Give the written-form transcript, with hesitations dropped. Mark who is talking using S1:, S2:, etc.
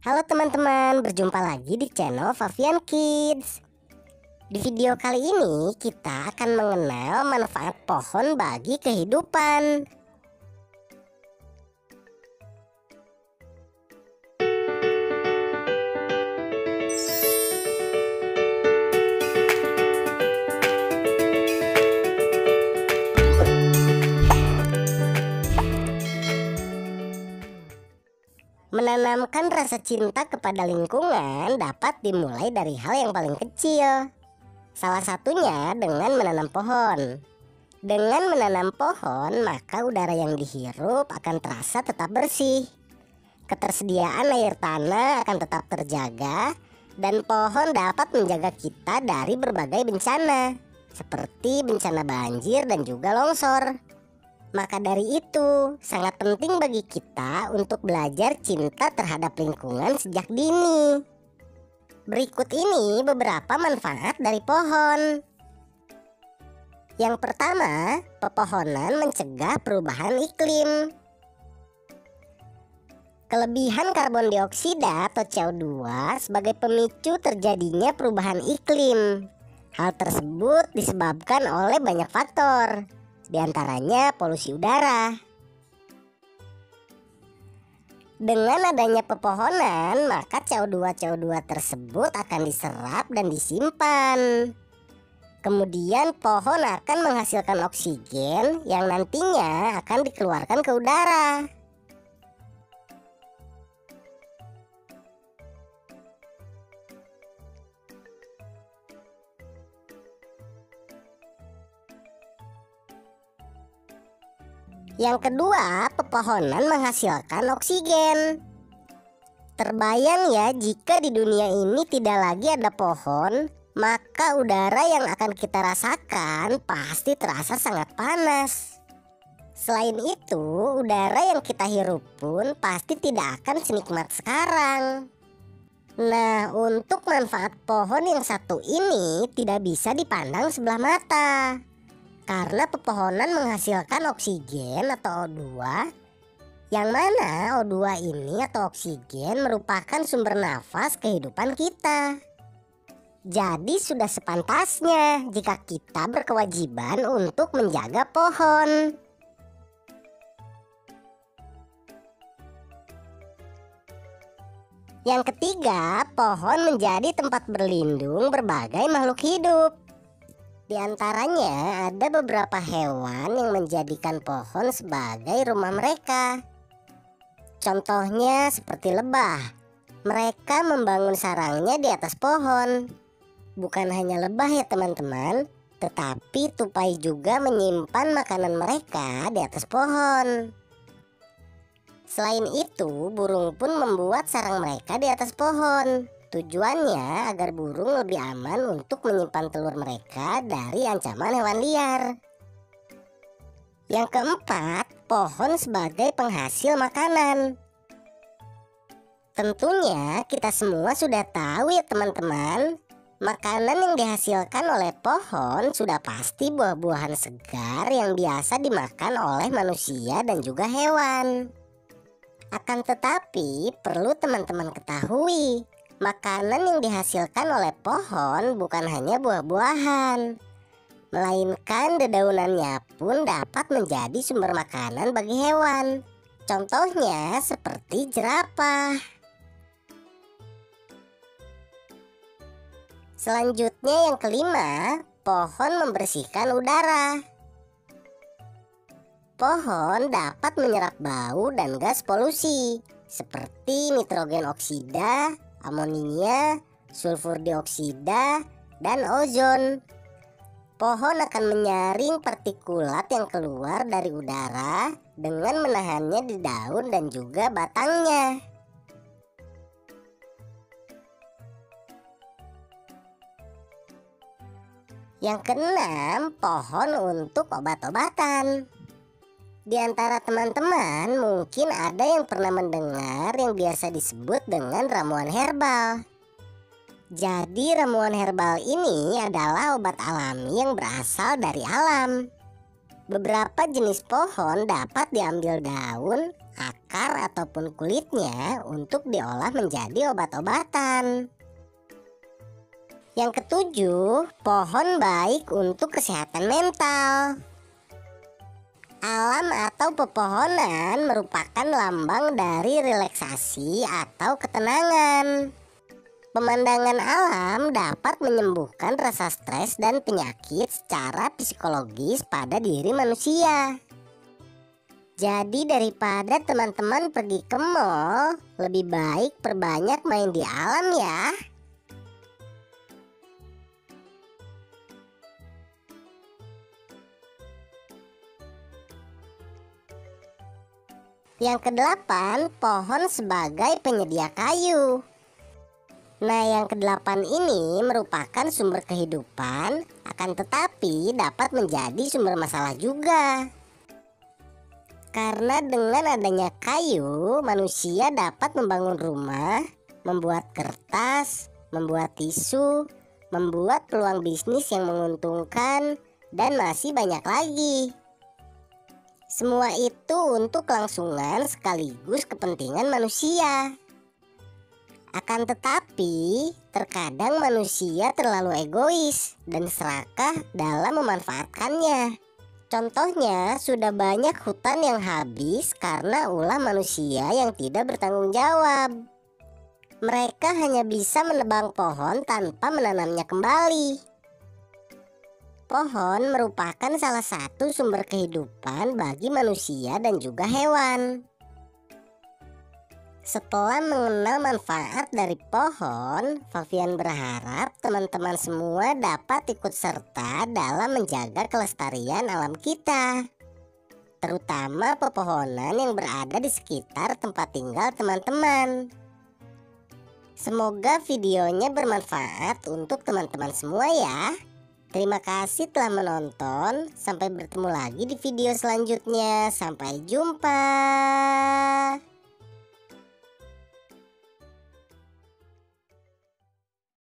S1: Halo teman-teman, berjumpa lagi di channel Favian Kids. Di video kali ini kita akan mengenal manfaat pohon bagi kehidupan. Menanamkan rasa cinta kepada lingkungan dapat dimulai dari hal yang paling kecil. Salah satunya dengan menanam pohon. Dengan menanam pohon, maka udara yang dihirup akan terasa tetap bersih. Ketersediaan air tanah akan tetap terjaga, dan pohon dapat menjaga kita dari berbagai bencana, seperti bencana banjir dan juga longsor. Maka dari itu, sangat penting bagi kita untuk belajar cinta terhadap lingkungan sejak dini. Berikut ini beberapa manfaat dari pohon. Yang pertama, pepohonan mencegah perubahan iklim. Kelebihan karbon dioksida atau CO2 sebagai pemicu terjadinya perubahan iklim. Hal tersebut disebabkan oleh banyak faktor, di antaranya polusi udara. Dengan adanya pepohonan, maka CO2 tersebut akan diserap dan disimpan. Kemudian pohon akan menghasilkan oksigen yang nantinya akan dikeluarkan ke udara. Yang kedua, pepohonan menghasilkan oksigen. Terbayang ya, jika di dunia ini tidak lagi ada pohon, maka udara yang akan kita rasakan pasti terasa sangat panas. Selain itu, udara yang kita hirup pun pasti tidak akan senikmat sekarang. Nah, untuk manfaat pohon yang satu ini tidak bisa dipandang sebelah mata. Karena pepohonan menghasilkan oksigen atau O2, yang mana O2 ini atau oksigen merupakan sumber nafas kehidupan kita. Jadi sudah sepantasnya jika kita berkewajiban untuk menjaga pohon. Yang ketiga, pohon menjadi tempat berlindung berbagai makhluk hidup. Di antaranya ada beberapa hewan yang menjadikan pohon sebagai rumah mereka. Contohnya seperti lebah. Mereka membangun sarangnya di atas pohon. Bukan hanya lebah ya teman-teman, tetapi tupai juga menyimpan makanan mereka di atas pohon. Selain itu, burung pun membuat sarang mereka di atas pohon. Tujuannya agar burung lebih aman untuk menyimpan telur mereka dari ancaman hewan liar. Yang keempat, pohon sebagai penghasil makanan. Tentunya kita semua sudah tahu ya teman-teman, makanan yang dihasilkan oleh pohon sudah pasti buah-buahan segar yang biasa dimakan oleh manusia dan juga hewan. Akan tetapi perlu teman-teman ketahui, makanan yang dihasilkan oleh pohon bukan hanya buah-buahan, melainkan dedaunannya pun dapat menjadi sumber makanan bagi hewan. Contohnya seperti jerapah. Selanjutnya yang kelima, pohon membersihkan udara. Pohon dapat menyerap bau dan gas polusi seperti nitrogen oksida, amonia, sulfur dioksida, dan ozon. Pohon akan menyaring partikulat yang keluar dari udara dengan menahannya di daun dan juga batangnya. Yang keenam, pohon untuk obat-obatan. Di antara teman-teman mungkin ada yang pernah mendengar yang biasa disebut dengan ramuan herbal. Jadi ramuan herbal ini adalah obat alami yang berasal dari alam. Beberapa jenis pohon dapat diambil daun, akar ataupun kulitnya untuk diolah menjadi obat-obatan. Yang ketujuh, pohon baik untuk kesehatan mental. Alam atau pepohonan merupakan lambang dari relaksasi atau ketenangan. Pemandangan alam dapat menyembuhkan rasa stres dan penyakit secara psikologis pada diri manusia. Jadi daripada teman-teman pergi ke mall, lebih baik perbanyak main di alam ya. Yang kedelapan, pohon sebagai penyedia kayu. Nah, yang kedelapan ini merupakan sumber kehidupan, akan tetapi dapat menjadi sumber masalah juga. Karena dengan adanya kayu, manusia dapat membangun rumah, membuat kertas, membuat tisu, membuat peluang bisnis yang menguntungkan, dan masih banyak lagi. Semua itu untuk kelangsungan sekaligus kepentingan manusia. Akan tetapi, terkadang manusia terlalu egois dan serakah dalam memanfaatkannya. Contohnya, sudah banyak hutan yang habis karena ulah manusia yang tidak bertanggung jawab. Mereka hanya bisa menebang pohon tanpa menanamnya kembali. Pohon merupakan salah satu sumber kehidupan bagi manusia dan juga hewan. Setelah mengenal manfaat dari pohon, Favian berharap teman-teman semua dapat ikut serta dalam menjaga kelestarian alam kita, terutama pepohonan yang berada di sekitar tempat tinggal teman-teman. Semoga videonya bermanfaat untuk teman-teman semua ya. Terima kasih telah menonton. Sampai bertemu lagi di video selanjutnya. Sampai jumpa.